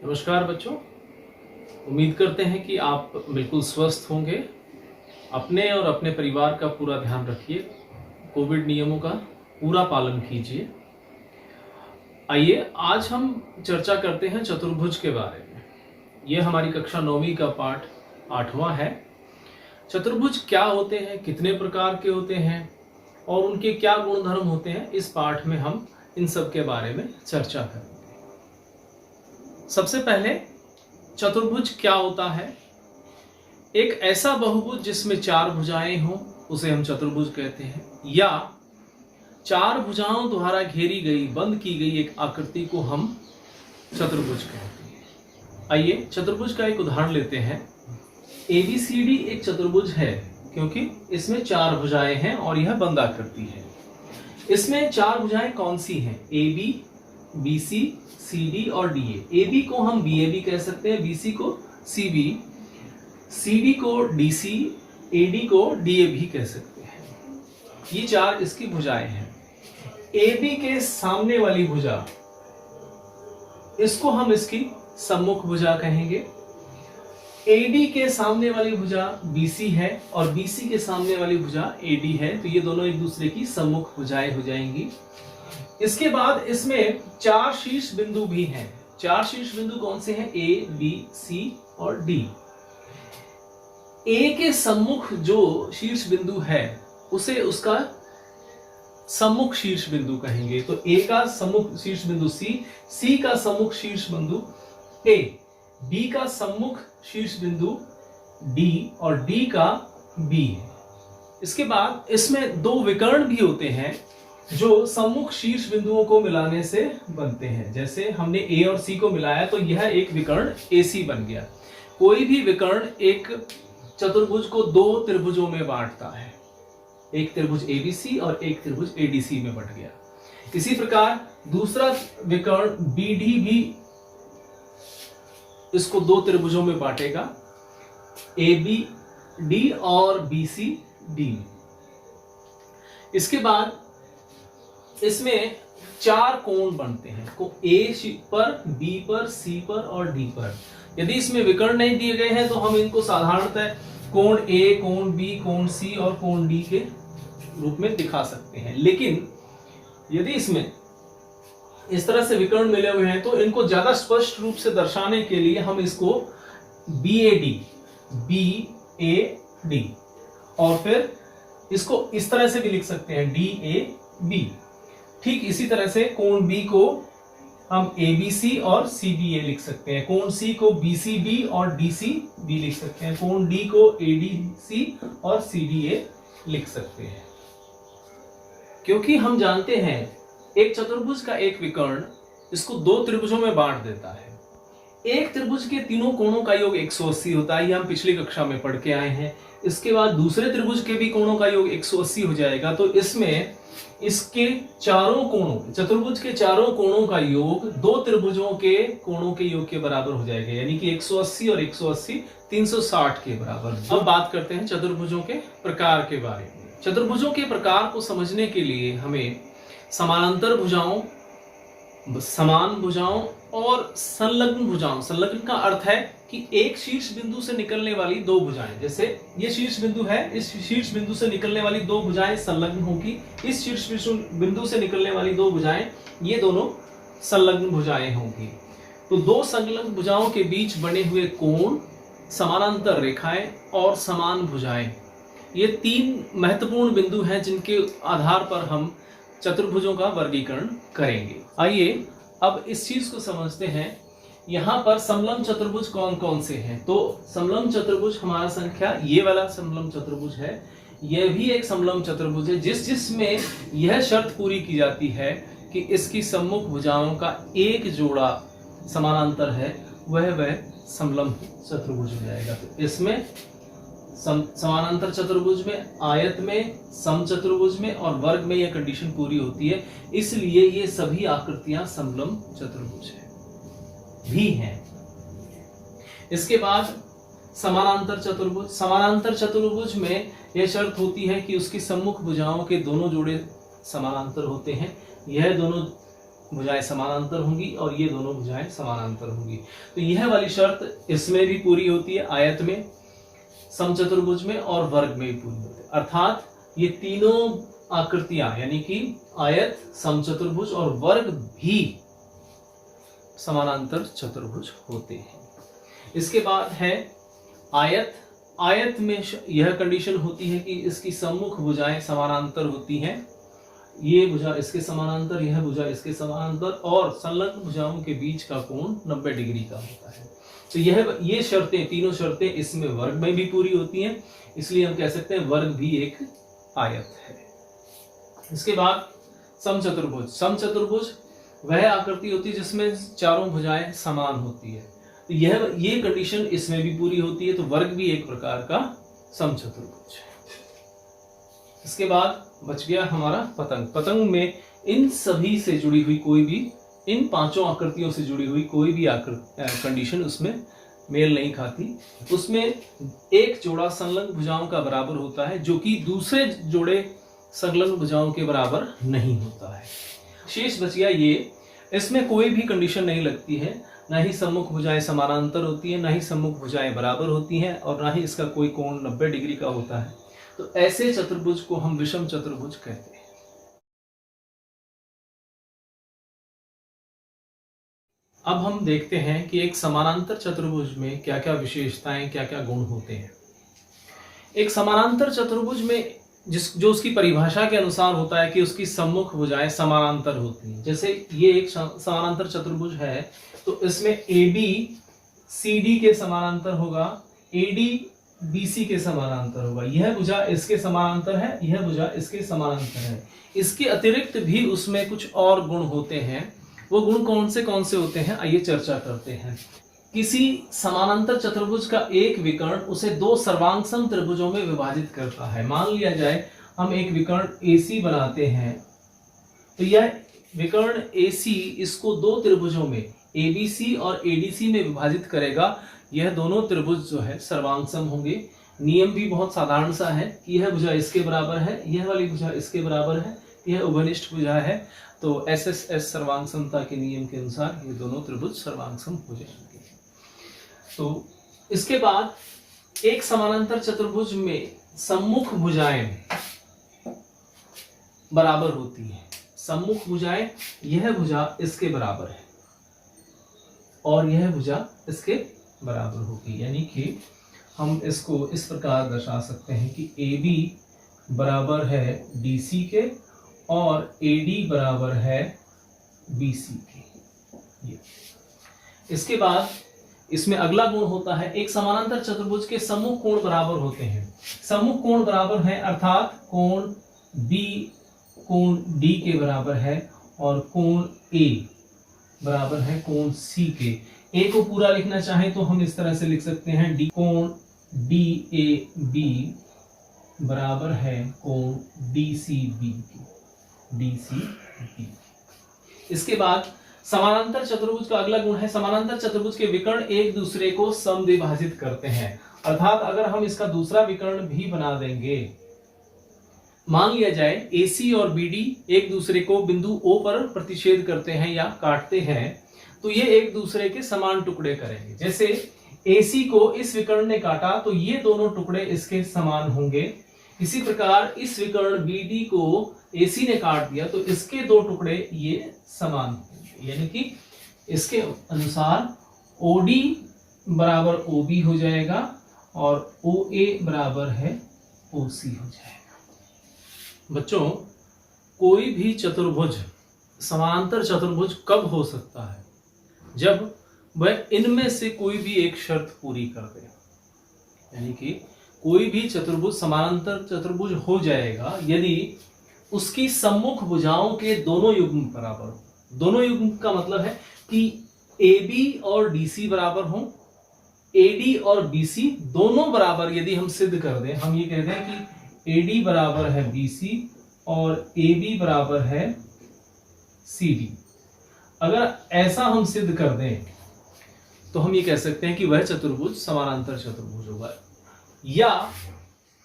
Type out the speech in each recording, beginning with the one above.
नमस्कार बच्चों, उम्मीद करते हैं कि आप बिल्कुल स्वस्थ होंगे। अपने और अपने परिवार का पूरा ध्यान रखिए, कोविड नियमों का पूरा पालन कीजिए। आइए आज हम चर्चा करते हैं चतुर्भुज के बारे में। ये हमारी कक्षा 9वीं का पाठ 8वां है। चतुर्भुज क्या होते हैं, कितने प्रकार के होते हैं और उनके क्या गुणधर्म होते हैं, इस पाठ में हम इन सब के बारे में चर्चा करेंगे। सबसे पहले चतुर्भुज क्या होता है? एक ऐसा बहुभुज जिसमें 4 भुजाएं हों उसे हम चतुर्भुज कहते हैं, या 4 भुजाओं द्वारा घेरी गई, बंद की गई एक आकृति को हम चतुर्भुज कहते हैं। आइए चतुर्भुज का एक उदाहरण लेते हैं। ABCD एक चतुर्भुज है क्योंकि इसमें 4 भुजाएं हैं और यह बंद आकृति है। इसमें 4 भुजाएं कौन सी हैं? AB, BC, CD और DA। AB को हम BA भी कह सकते हैं, BC को CB, CD को DC, AD को DA भी कह सकते हैं। ये 4 इसकी भुजाएं हैं। AB के सामने वाली भुजा, इसको हम इसकी सम्मुख भुजा कहेंगे। AD के सामने वाली भुजा BC है और BC के सामने वाली भुजा AD है, तो ये दोनों एक दूसरे की सम्मुख भुजाएं हो जाएंगी। इसके बाद इसमें 4 शीर्ष बिंदु भी हैं। 4 शीर्ष बिंदु कौन से हैं? A, B, C और D। A के सम्मुख जो शीर्ष बिंदु है उसे उसका सम्मुख शीर्ष बिंदु कहेंगे। तो A का सम्मुख शीर्ष बिंदु C का सम्मुख शीर्ष बिंदु A, B का सम्मुख शीर्ष बिंदु D और D का B। इसके बाद इसमें 2 विकर्ण भी होते हैं जो सम्मुख शीर्ष बिंदुओं को मिलाने से बनते हैं। जैसे हमने A और C को मिलाया तो यह एक विकर्ण AC बन गया। कोई भी विकर्ण एक चतुर्भुज को 2 त्रिभुजों में बांटता है। एक त्रिभुज ABC और एक त्रिभुज ADC में बंट गया। इसी प्रकार दूसरा विकर्ण BD भी इसको 2 त्रिभुजों में बांटेगा, ABD और BCD। इसके बाद इसमें 4 कोण बनते हैं, A पर, B पर, C पर और D पर। यदि इसमें विकर्ण नहीं दिए गए हैं तो हम इनको साधारणतः कोण A, कोण B, कोण C और कोण D के रूप में दिखा सकते हैं। लेकिन यदि इसमें इस तरह से विकर्ण मिले हुए हैं तो इनको ज्यादा स्पष्ट रूप से दर्शाने के लिए हम इसको BAD, BAD और फिर इसको इस तरह से भी लिख सकते हैं DAB। ठीक इसी तरह से कोण B को हम ABC और CBA लिख सकते हैं, कोण C को BCB और DCB लिख सकते हैं, कोण D को ADC और CDA लिख सकते हैं। क्योंकि हम जानते हैं एक चतुर्भुज का एक विकर्ण इसको 2 त्रिभुजों में बांट देता है। एक त्रिभुज के तीनों कोणों का योग 180 होता है, ये हम पिछली कक्षा में पढ़ के आए हैं। इसके बाद दूसरे त्रिभुज के भी कोणों का योग 180 हो जाएगा, तो इसमें इसके चारों कोणों, चतुर्भुज के चारों कोणों का योग 2 त्रिभुजों के कोणों के योग के बराबर हो जाएगा, यानी कि 180 और 180 360 के बराबर। अब बात करते हैं चतुर्भुजों के प्रकार के बारे में। चतुर्भुजों के प्रकार को समझने के लिए हमें समानांतर भुजाओं, समान भुजाओं और संलग्न भुजाओं, संलग्न का अर्थ है कि एक शीर्ष बिंदु से निकलने वाली 2 भुजाएं, जैसे ये शीर्ष बिंदु है, इस शीर्ष बिंदु से निकलने वाली 2 भुजाएं संलग्न होगी। इस शीर्ष बिंदु से निकलने वाली 2 भुजाएं, ये दोनों संलग्न भुजाएं होंगी। तो 2 संलग्न भुजाओं के बीच बने हुए कोण, समानांतर रेखाएं और समान भुजाएं, ये 3 महत्वपूर्ण बिंदु हैं जिनके आधार पर हम चतुर्भुजों का वर्गीकरण करेंगे। आइए अब इस चीज को समझते हैं। यहां पर समलंब चतुर्भुज कौन कौन से हैं? तो समलंब चतुर्भुज हमारा संख्या, ये वाला समलंब चतुर्भुज है, यह भी एक समलंब चतुर्भुज है जिसमें यह शर्त पूरी की जाती है कि इसकी सम्मुख भुजाओं का एक जोड़ा समानांतर है, वह समलंब चतुर्भुज हो जाएगा। तो इसमें समानांतर चतुर्भुज में, आयत में, समचतुर्भुज में और वर्ग में यह कंडीशन पूरी होती है, इसलिए ये सभी आकृतियां समलंब चतुर्भुज भी हैं। इसके बाद समानांतर चतुर्भुज। समानांतर चतुर्भुज में यह शर्त होती है कि उसकी सम्मुख भुजाओं के दोनों जोड़े समानांतर होते हैं। यह दोनों भुजाएं समानांतर होंगी और ये दोनों भुजाएं समानांतर होंगी। तो यह वाली शर्त इसमें भी पूरी होती है, आयत में, समचतुर्भुज में और वर्ग में भी पूरी होती है। अर्थात ये तीनों आकृतियां यानी कि आयत, समचतुर्भुज और वर्ग भी समानांतर चतुर्भुज होते हैं। इसके बाद है आयत। आयत में यह कंडीशन होती है कि इसकी सम्मुख भुजाएं समानांतर होती हैं, ये भुजा इसके समानांतर, यह भुजा इसके समानांतर, और संलग्न भुजाओं के बीच का कोण 90 डिग्री का होता है। तो ये शर्तें, तीनों शर्तें इसमें वर्ग में भी पूरी होती हैं, इसलिए हम कह सकते हैं वर्ग भी एक आयत है। इसके बाद समचतुर्भुज। समचतुर्भुज वह आकृति होती है जिसमें चारों भुजाएं समान होती है। तो ये कंडीशन इसमें भी पूरी होती है, तो वर्ग भी एक प्रकार का समचतुर्भुज है। इसके बाद बच गया हमारा पतंग। पतंग में इन सभी से जुड़ी हुई कोई भी, इन पांचों आकृतियों से जुड़ी हुई कोई भी कंडीशन उसमें मेल नहीं खाती। उसमें एक जोड़ा संलग्न भुजाओं का बराबर होता है, जो कि दूसरे जोड़े संलग्न भुजाओं के बराबर नहीं होता है। शेष बच गया ये, इसमें कोई भी कंडीशन नहीं लगती है, ना ही सम्मुख भुजाएं समानांतर होती है, ना ही सम्मुख भुजाएं बराबर होती हैं, और ना ही इसका कोई कोण 90 डिग्री का होता है। तो ऐसे चतुर्भुज को हम विषम चतुर्भुज कहते हैं। अब हम देखते हैं कि एक समानांतर चतुर्भुज में क्या क्या विशेषताएं, क्या क्या गुण होते हैं। एक समानांतर चतुर्भुज में जो उसकी परिभाषा के अनुसार होता है कि उसकी सम्मुख भुजाएं समानांतर होती हैं। जैसे ये एक समानांतर चतुर्भुज है, तो इसमें AB CD के समानांतर होगा, AD BC के समानांतर होगा। यह भुजा इसके समानांतर है, यह भुजा इसके समानांतर है। इसके अतिरिक्त भी उसमें कुछ और गुण होते हैं। वो गुण कौन से होते हैं, आइए चर्चा करते हैं। किसी समानांतर चतुर्भुज का एक विकर्ण उसे दो सर्वांगसम त्रिभुजों में विभाजित करता है। मान लिया जाए हम एक विकर्ण AC बनाते हैं, तो यह विकर्ण AC इसको दो त्रिभुजों में ABC और ADC में विभाजित करेगा। यह दोनों त्रिभुज जो है सर्वांगसम होंगे। नियम भी बहुत साधारण सा है कि यह भुजा इसके बराबर है, यह वाली भुजा इसके बराबर है, यह उभयनिष्ठ भुजा है। तो SSS सर्वांगसमता के नियम के अनुसार ये दोनों त्रिभुज सर्वांगसम हो जाएंगे। तो इसके बाद एक समानांतर चतुर्भुज में सम्मुख भुजाएं बराबर होती हैं। सम्मुख भुजाएं, यह भुजा इसके बराबर है और यह भुजा इसके बराबर होगी। यानी कि हम इसको इस प्रकार दर्शा सकते हैं कि AB बराबर है DC के और AD बराबर है BC के। इसके बाद इसमें अगला गुण होता है, एक समानांतर चतुर्भुज के सम्मुख कोण बराबर होते हैं। सम्मुख कोण बराबर है अर्थात कोण B कोण D के बराबर है और कोण A बराबर है कोण C के। A को पूरा लिखना चाहे तो हम इस तरह से लिख सकते हैं, D कोण DAB बराबर है कोण DCB की। DCB। इसके बाद समानांतर चतुर्भुज का अगला गुण है, समानांतर चतुर्भुज के विकर्ण एक दूसरे को समद्विभाजित करते हैं। अर्थात अगर हम इसका दूसरा विकर्ण भी बना देंगे, मान लिया जाए AC और BD एक दूसरे को बिंदु O पर प्रतिच्छेद करते हैं या काटते हैं, तो ये एक दूसरे के समान टुकड़े करेंगे। जैसे AC को इस विकर्ण ने काटा तो ये दोनों टुकड़े इसके समान होंगे। इसी प्रकार इस विकर्ण BD को AC ने काट दिया तो इसके दो टुकड़े ये समान होंगे। यानी कि इसके अनुसार OD बराबर OB हो जाएगा और OA बराबर है OC हो जाएगा। बच्चों, कोई भी चतुर्भुज समांतर चतुर्भुज कब हो सकता है? जब वह इनमें से कोई भी एक शर्त पूरी कर दे। यानी कि कोई भी चतुर्भुज समांतर चतुर्भुज हो जाएगा यदि उसकी सम्मुख भुजाओं के दोनों युग्म बराबर हो। दोनों युग्म का मतलब है कि AB और DC बराबर हो, AD और BC दोनों बराबर यदि हम सिद्ध कर दें, हम ये कहते हैं कि AD बराबर है BC और AB बराबर है CD। अगर ऐसा हम सिद्ध कर दें तो हम ये कह सकते हैं कि वह चतुर्भुज समानांतर चतुर्भुज होगा। या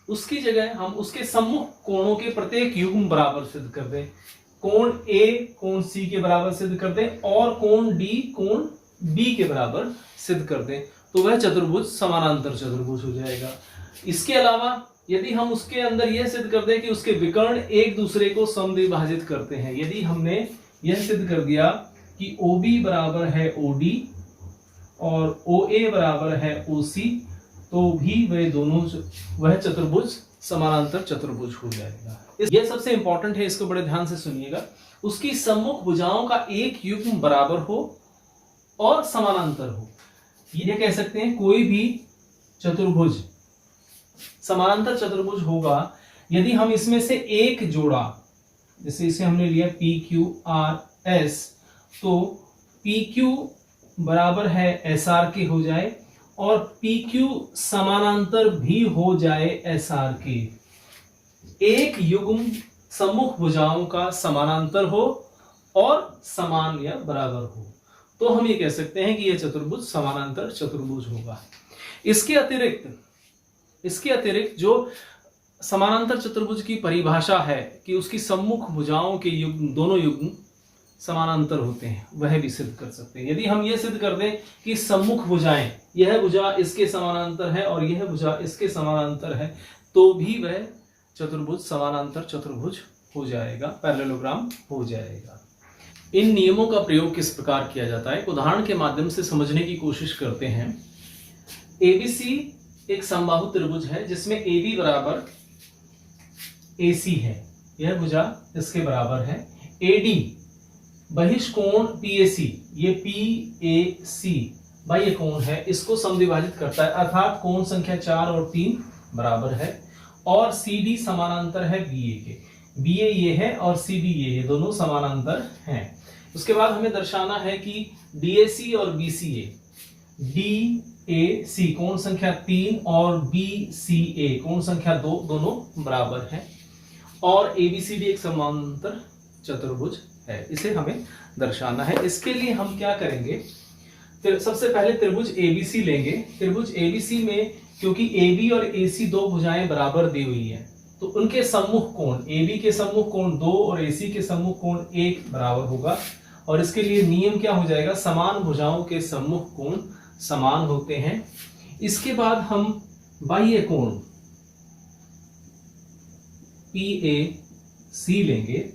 उसकी जगह हम उसके सम्मुख कोणों के प्रत्येक युग्म बराबर सिद्ध कर दें। कोण ए कोण सी के बराबर सिद्ध कर दें और कोण डी कोण बी के बराबर सिद्ध कर दें तो वह चतुर्भुज समानांतर चतुर्भुज हो जाएगा। इसके अलावा यदि हम उसके अंदर यह सिद्ध कर दें कि उसके विकर्ण एक दूसरे को समद्विभाजित करते हैं, यदि हमने यह सिद्ध कर दिया कि OB बराबर है OD और OA बराबर है OC, तो भी वह चतुर्भुज समानांतर चतुर्भुज हो जाएगा। यह सबसे इंपॉर्टेंट है, इसको बड़े ध्यान से सुनिएगा। उसकी सम्मुख भुजाओं का एक युग्म बराबर हो और समानांतर हो। ये कह सकते हैं कोई भी चतुर्भुज समानांतर चतुर्भुज होगा यदि हम इसमें से एक जोड़ा, जैसे इसे हमने लिया PQRS, तो PQ बराबर है SR के हो जाए और PQ समानांतर भी हो जाए SR के। एक युग्म सम्मुख भुजाओं का समानांतर हो और समान या बराबर हो, तो हम ये कह सकते हैं कि यह चतुर्भुज समानांतर चतुर्भुज होगा। इसके अतिरिक्त जो समानांतर चतुर्भुज की परिभाषा है कि उसकी सम्मुख भुजाओं के युग्म, दोनों युग्म समानांतर होते हैं, वह भी सिद्ध कर सकते हैं। यदि हम यह सिद्ध कर दें कि सम्मुख भुजाएं, यह भुजा इसके समानांतर है और यह भुजा इसके समानांतर है, तो भी वह चतुर्भुज समानांतर चतुर्भुज हो जाएगा, पैरेललोग्राम हो जाएगा। इन नियमों का प्रयोग किस प्रकार किया जाता है, एक उदाहरण के माध्यम से समझने की कोशिश करते हैं। ABC एक समबाहु त्रिभुज है जिसमें AB बराबर AC है, यह भुजा इसके बराबर है। AD बहिष्कोण PAC, ये PAC बाह्य कोण है, इसको समद्विभाजित करता है, अर्थात कोण संख्या 4 और 3 बराबर है। और CD समानांतर है BA के, BA ये है और CD ये दोनों समानांतर हैं। उसके बाद हमें दर्शाना है कि DAC और BCA, DAC कोण संख्या 3 और BCA कोण संख्या 2 दोनों बराबर हैं और ABCD एक समानांतर चतुर्भुज है, इसे हमें दर्शाना है। इसके लिए हम क्या करेंगे, सबसे पहले त्रिभुज ABC लेंगे। त्रिभुज ABC में क्योंकि AB और AC दो भुजाएं बराबर दी हुई है, तो उनके सम्मुख कोण, AB के सम्मुख कोण 2 और AC के सम्मुख कोण 1 बराबर होगा। और इसके लिए नियम क्या हो जाएगा, समान भुजाओं के सम्मुख कोण समान होते हैं। इसके बाद हम बाह्य कोण PAC लेंगे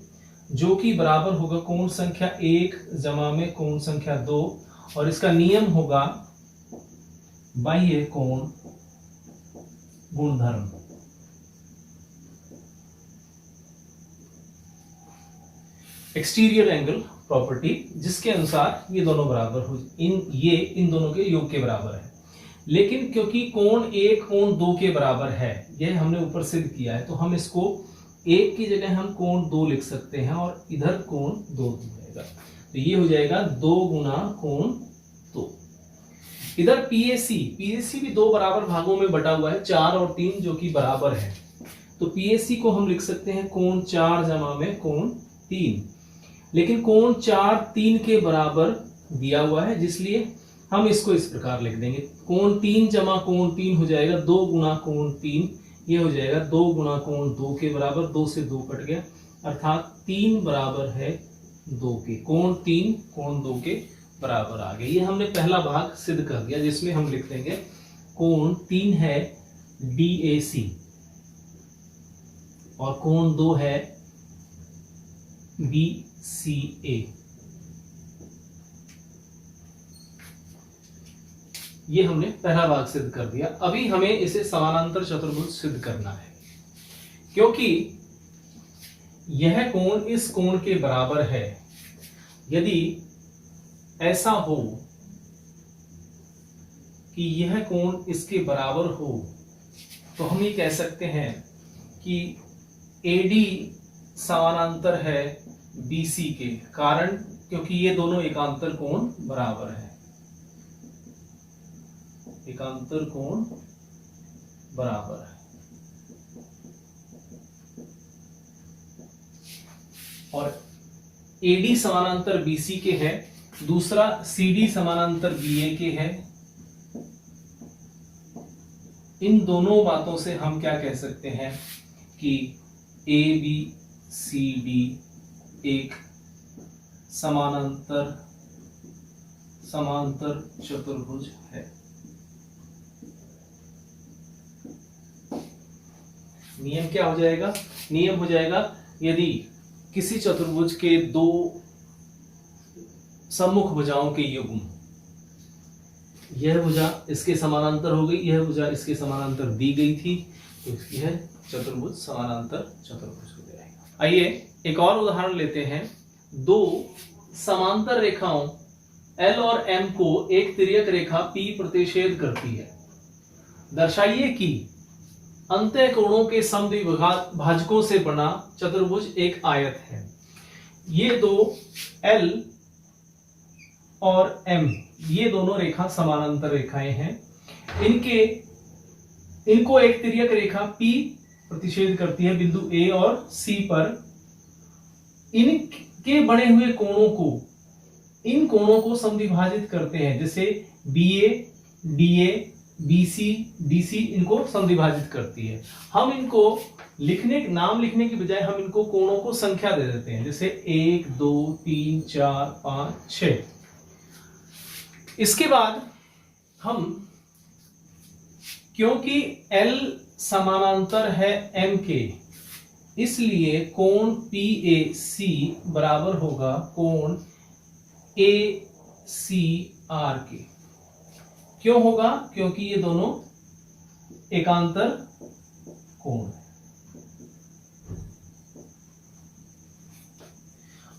जो कि बराबर होगा कोण संख्या 1 जमा में कोण संख्या 2 और इसका नियम होगा बाह्य कोण गुणधर्म। एक्सटीरियर एंगल प्रॉपर्टी, जिसके अनुसार ये दोनों बराबर हो, इन दोनों के योग के बराबर है। लेकिन क्योंकि कोण 1 कोण 2 के बराबर है, यह हमने ऊपर सिद्ध किया है, तो हम इसको 1 की जगह हम कोण 2 लिख सकते हैं और इधर कोण 2 हो जाएगा, तो ये हो जाएगा 2 गुना कोण 2। इधर PAC भी 2 बराबर भागों में बटा हुआ है, 4 और 3 जो कि बराबर है, तो PAC को हम लिख सकते हैं कोण 4 जमा में कोण 3। लेकिन कोण 4 3 के बराबर दिया हुआ है, जिसलिए हम इसको इस प्रकार लिख देंगे, कोण 3 जमा कोण 3 हो जाएगा 2 गुना कोण 3, ये हो जाएगा 2 गुना कोण 2 के बराबर, 2 से 2 कट गया, अर्थात 3 बराबर है 2 के, कोण 3 कोण 2 के बराबर आ गए। ये हमने पहला भाग सिद्ध कर दिया, जिसमें हम लिख देंगे कोण 3 है DAC और कोण 2 है BCA। ये हमने पहला भाग सिद्ध कर दिया। अभी हमें इसे समानांतर चतुर्भुज सिद्ध करना है, क्योंकि यह कोण इस कोण के बराबर है। यदि ऐसा हो कि यह कोण इसके बराबर हो, तो हम ये कह सकते हैं कि AD समानांतर है BC के, कारण क्योंकि ये दोनों एकांतर कोण बराबर है, एकांतर कोण बराबर है। और AD समानांतर BC के है, दूसरा CD समानांतर BA के है। इन दोनों बातों से हम क्या कह सकते हैं कि ABCD एक समानांतर चतुर्भुज है। नियम क्या हो जाएगा? नियम हो जाएगा, यदि किसी चतुर्भुज के दो सम्मुख भुजाओं के युग्म, यह भुजा इसके समानांतर हो गई, यह भुजा इसके समानांतर दी गई थी, तो यह चतुर्भुज समानांतर चतुर्भुज हो जाएगा। आइए एक और उदाहरण लेते हैं। दो समांतर रेखाओं L और M को एक तिर्यक रेखा P प्रतिच्छेद करती है। दर्शाइए कि अंतःकोणों के समद्विभाजकों से बना चतुर्भुज एक आयत है। ये दो L और M, ये दोनों रेखा समानांतर रेखाएं हैं। इनको एक तिर्यक रेखा P प्रतिच्छेद करती है बिंदु A और C पर। इनके बने हुए इन कोणों को समद्विभाजित करते हैं, जैसे BA, DA, BC, DC इनको समद्विभाजित करती है। हम इनको नाम लिखने की बजाय हम इनको कोणों को संख्या दे देते हैं, जैसे 1 2 3 4 5 6। इसके बाद हम, क्योंकि L समानांतर है M के, इसलिए कोण PAC बराबर होगा कोण ACR के। क्यों होगा? क्योंकि ये दोनों एकांतर कोण है।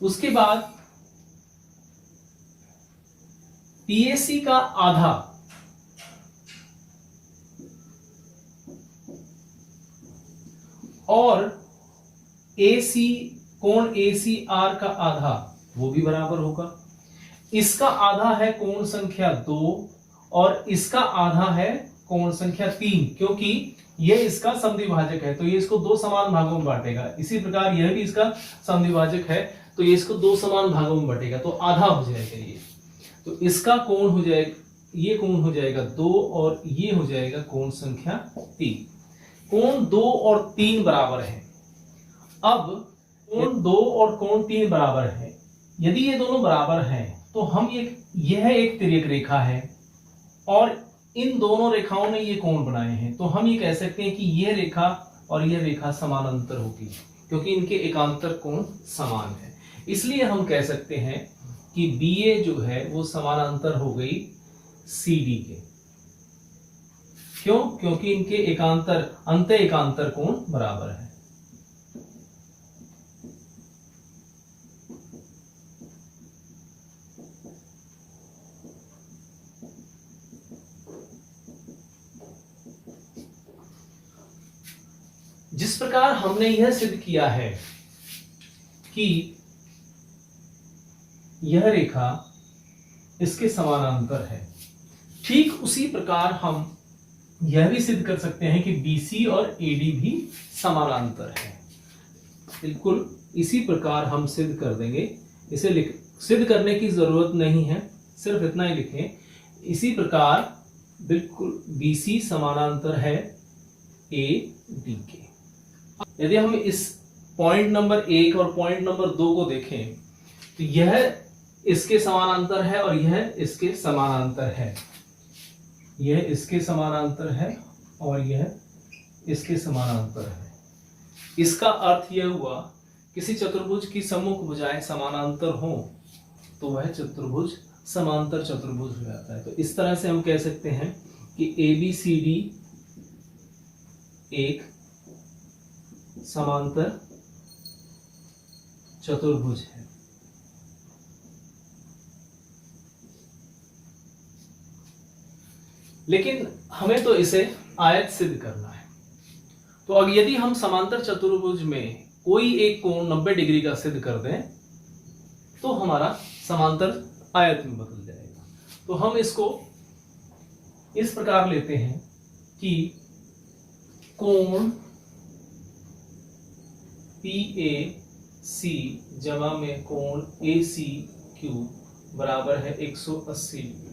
उसके बाद PAC का आधा और कोण ACR का आधा, वो भी बराबर होगा। इसका आधा है कोण संख्या 2 और इसका आधा है कोण संख्या 3, क्योंकि यह इसका समद्विभाजक है, तो ये इसको दो समान भागों में बांटेगा। इसी प्रकार यह भी इसका समद्विभाजक है, तो ये इसको दो समान भागों में बांटेगा, तो आधा हो जाएगा ये। तो इसका कोण हो जाएगा, ये कोण हो जाएगा 2 और ये हो जाएगा कोण संख्या 3। कोण 2 और 3 बराबर है। अब कोण 2 और कोण 3 बराबर है। यदि ये दोनों बराबर हैं तो हम यह एक तिर्यक रेखा है और इन दोनों रेखाओं ने ये कोण बनाए हैं, तो हम ये कह सकते हैं कि यह रेखा और यह रेखा समानांतर होगी, क्योंकि इनके एकांतर कोण समान है। इसलिए हम कह सकते हैं कि BA जो है वो समानांतर हो गई CD के। क्यों? क्योंकि इनके अंत एकांतर कोण बराबर है। जिस प्रकार हमने यह सिद्ध किया है कि यह रेखा इसके समानांतर है, ठीक उसी प्रकार हम यह भी सिद्ध कर सकते हैं कि BC और AD भी समानांतर है। बिल्कुल इसी प्रकार हम सिद्ध कर देंगे। इसे सिद्ध करने की जरूरत नहीं है, सिर्फ इतना ही लिखें, इसी प्रकार बिल्कुल BC समानांतर है AD के। यदि हम इस पॉइंट नंबर 1 और पॉइंट नंबर 2 को देखें तो यह इसके समानांतर है और यह इसके समानांतर है, यह इसके समानांतर है और यह इसके समानांतर है। इसका अर्थ यह हुआ, किसी चतुर्भुज की सम्मुख भुजाएं समानांतर हो तो वह चतुर्भुज समांतर चतुर्भुज हो जाता है। तो इस तरह से हम कह सकते हैं कि ABCD एक समांतर चतुर्भुज है। लेकिन हमें तो इसे आयत सिद्ध करना है। तो अब यदि हम समांतर चतुर्भुज में कोई एक कोण 90 डिग्री का सिद्ध कर दें तो हमारा समांतर आयत में बदल जाएगा। तो हम इसको इस प्रकार लेते हैं कि कोण PAC जमा में कोण ACQ बराबर है 180 डिग्री।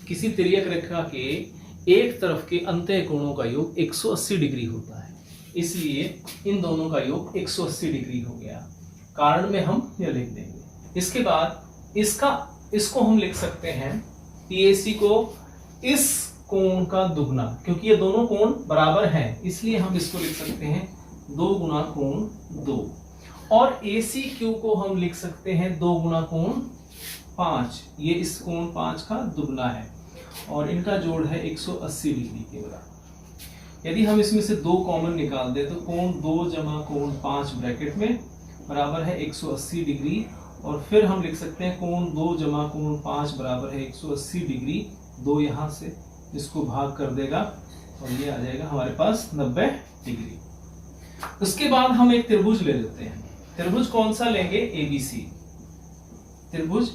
किसी तिर्यक रेखा के एक तरफ के अंतः कोणों का योग 180 डिग्री होता है, इसलिए इन दोनों का योग 180 डिग्री हो गया। कारण में हम यह लिख देंगे। इसके बाद इसको हम लिख सकते हैं PAC को इस कोण का दुगना, क्योंकि ये दोनों कोण बराबर हैं, इसलिए हम इसको लिख सकते हैं 2 गुना कोण 2। और ACQ को हम लिख सकते हैं 2 गुना कोण 5। ये इस कोण 5 का दुगना है और इनका जोड़ है 180 डिग्री के बराबर। यदि हम इसमें से 2 कॉमन निकाल दें तो कोण 2 जमा कोण 5 ब्रैकेट में बराबर है 180 डिग्री, और फिर हम लिख सकते हैं कोण 2 जमा कोण 5 बराबर है 180 डिग्री। 2 यहाँ से इसको भाग कर देगा और ये आ जाएगा हमारे पास 90 डिग्री। उसके बाद हम एक त्रिभुज ले लेते हैं। त्रिभुज कौन सा लेंगे? ABC। त्रिभुज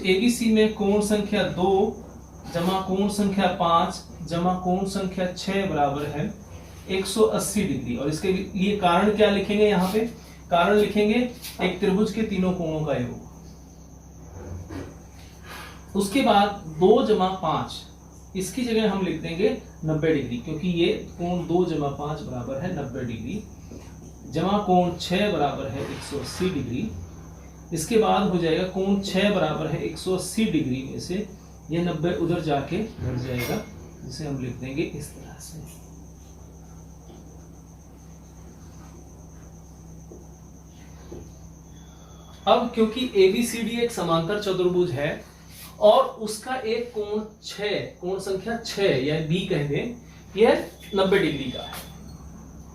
ABC में कोण संख्या 2 जमा कोण संख्या 5 जमा कोण संख्या 6 बराबर है 180 डिग्री। और इसके लिए कारण क्या लिखेंगे? यहाँ पे कारण लिखेंगे एक त्रिभुज के तीनों कोणों का योग। उसके बाद 2 जमा 5, इसकी जगह हम लिख देंगे 90 डिग्री, क्योंकि ये कोण 2 जमा 5 बराबर है 90 डिग्री, जमा कोण 6 बराबर है 180 डिग्री। इसके बाद हो जाएगा कोण 6 बराबर है 180 डिग्री में से ये 90 उधर जाके घट जाएगा, जिसे हम लिख देंगे इस तरह से। अब क्योंकि ABCD एक समांतर चतुर्भुज है और उसका एक कोण 6, कोण संख्या 6 या B कह दें, यह 90 डिग्री का है,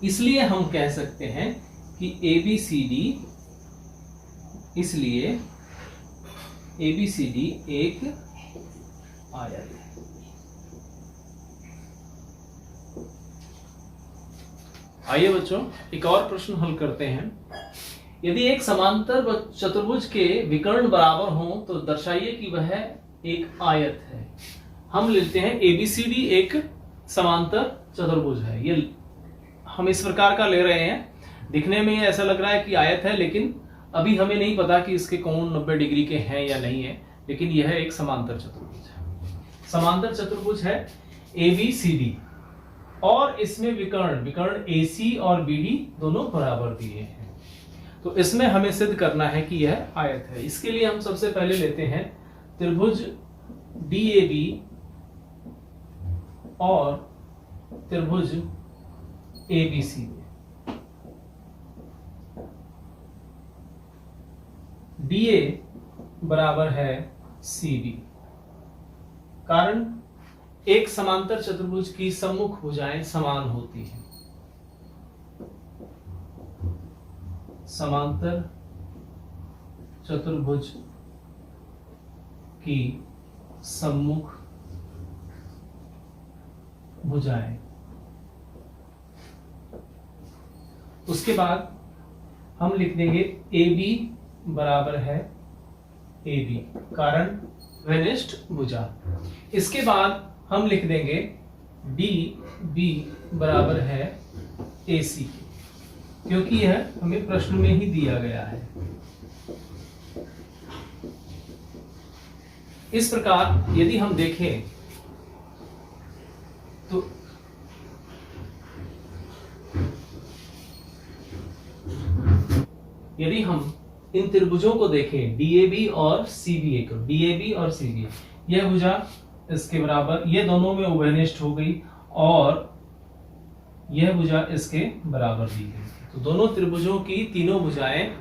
इसलिए हम कह सकते हैं कि ABCD एक आयत है। आइए बच्चों एक और प्रश्न हल करते हैं। यदि एक समांतर चतुर्भुज के विकर्ण बराबर हों तो दर्शाइए कि वह एक आयत है। हम लेते हैं ABCD एक समांतर चतुर्भुज है। ये हम इस प्रकार का ले रहे हैं, दिखने में ये ऐसा लग रहा है कि आयत है, लेकिन अभी हमें नहीं पता कि इसके कोण 90 डिग्री के हैं या नहीं है, लेकिन यह एक समांतर चतुर्भुज है। समांतर चतुर्भुज है ABCD और इसमें विकर्ण AC और BD दोनों बराबर दिए हैं। तो इसमें हमें सिद्ध करना है कि यह आयत है। इसके लिए हम सबसे पहले लेते हैं त्रिभुज DAB और त्रिभुज ABC। DA बराबर है CB। कारण एक समांतर चतुर्भुज की सम्मुख भुजाएं समान होती हैं। समांतर चतुर्भुज की सम्मुख भुजाएं। उसके बाद हम लिख देंगे AB बराबर है AB, कारण घनिष्ठ भुजा। इसके बाद हम लिख देंगे DB बराबर है AC, क्योंकि यह हमें प्रश्न में ही दिया गया है। इस प्रकार यदि हम देखें तो यदि हम इन त्रिभुजों को देखें DAB और CBA को, DAB और CBA, यह भुजा इसके बराबर, ये दोनों में उभयनिष्ठ हो गई और यह भुजा इसके बराबर दी गई। तो दोनों त्रिभुजों की तीनों भुजाएं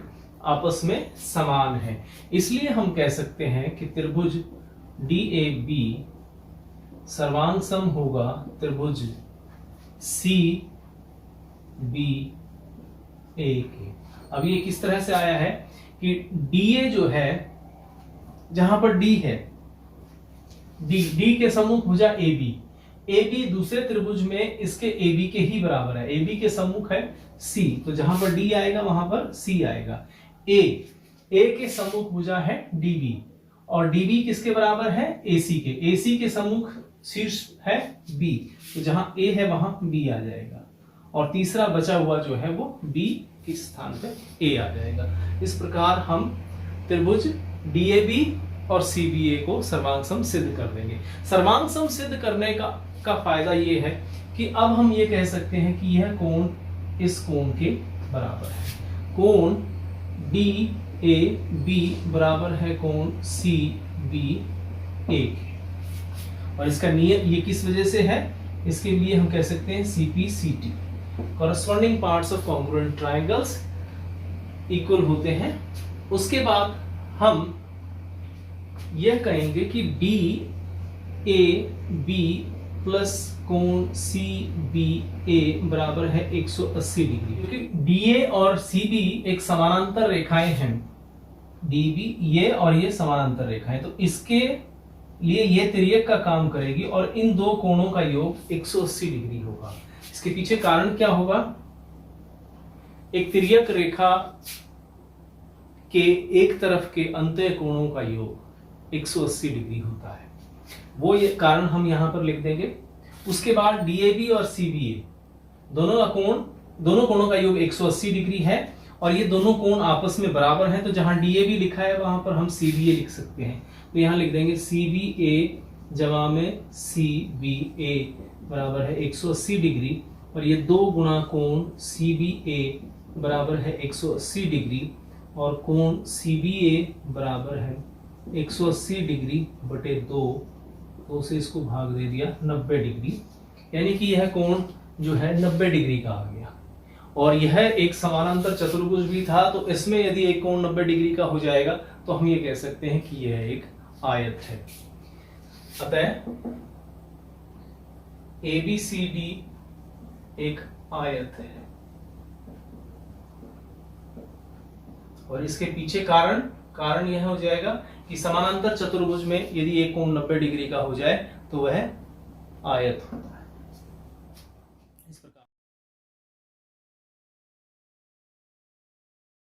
आपस में समान हैं, इसलिए हम कह सकते हैं कि त्रिभुज DAB सर्वांग सम होगा त्रिभुज CBA के। अब ये किस तरह से आया है कि DA जो है, जहां पर D है, D के सम्मुख भुजा AB दूसरे त्रिभुज में इसके AB के ही बराबर है। AB के सम्मुख है C, तो जहां पर D आएगा वहां पर C आएगा। A के सम्मुख भुजा है DB और DB किसके बराबर है? AC के। AC के सम्मुख शीर्ष है B, तो जहां A है वहां B आ जाएगा और तीसरा बचा हुआ जो है वो B के स्थान पे A आ जाएगा। इस प्रकार हम त्रिभुज DAB और CBA को सर्वांग सम सिद्ध कर देंगे। सर्वांग सम सिद्ध करने का फायदा ये है कि अब हम ये कह सकते हैं कि यह कोण इस कोण के बराबर है। कोण DAB बराबर है कोण CBA और इसका नियम ये किस वजह से है, इसके लिए हम कह सकते हैं CPCT, corresponding parts of congruent triangles equal होते हैं। उसके बाद हम यह कहेंगे कि DAB प्लस कोण CBA बराबर है 180 डिग्री, क्योंकि DA और CB एक समानांतर रेखाएं हैं। DB ये और ये समानांतर रेखाएं, तो इसके लिए ये तिर्यक का काम करेगी और इन दो कोणों का योग 180 डिग्री होगा। इसके पीछे कारण क्या होगा, एक तिर्यक रेखा के एक तरफ के अंतः कोणों का योग 180 डिग्री होता है, वो ये कारण हम यहां पर लिख देंगे। उसके बाद DAB और CBA दोनों कोणों का योग 180 डिग्री है और ये दोनों कोण आपस में बराबर हैं, तो जहां DAB लिखा है वहां पर हम CBA लिख सकते हैं। तो यहां लिख देंगे CBA जमा में CBA बराबर है 180 डिग्री और ये 2 गुणा कोण CBA बराबर है 180 डिग्री और कोण CBA बराबर है 180 डिग्री बटे 2 से इसको भाग दे दिया 90 डिग्री, यानी कि यह कोण जो है 90 डिग्री का आ गया। और यह एक समानांतर चतुर्भुज भी था, तो इसमें यदि एक कोण 90 डिग्री का हो जाएगा तो हम ये कह सकते हैं कि यह एक आयत है। अतः ABCD एक आयत है और इसके पीछे कारण यह हो जाएगा कि समानांतर चतुर्भुज में यदि एक कोण 90 डिग्री का हो जाए तो वह आयत होता है।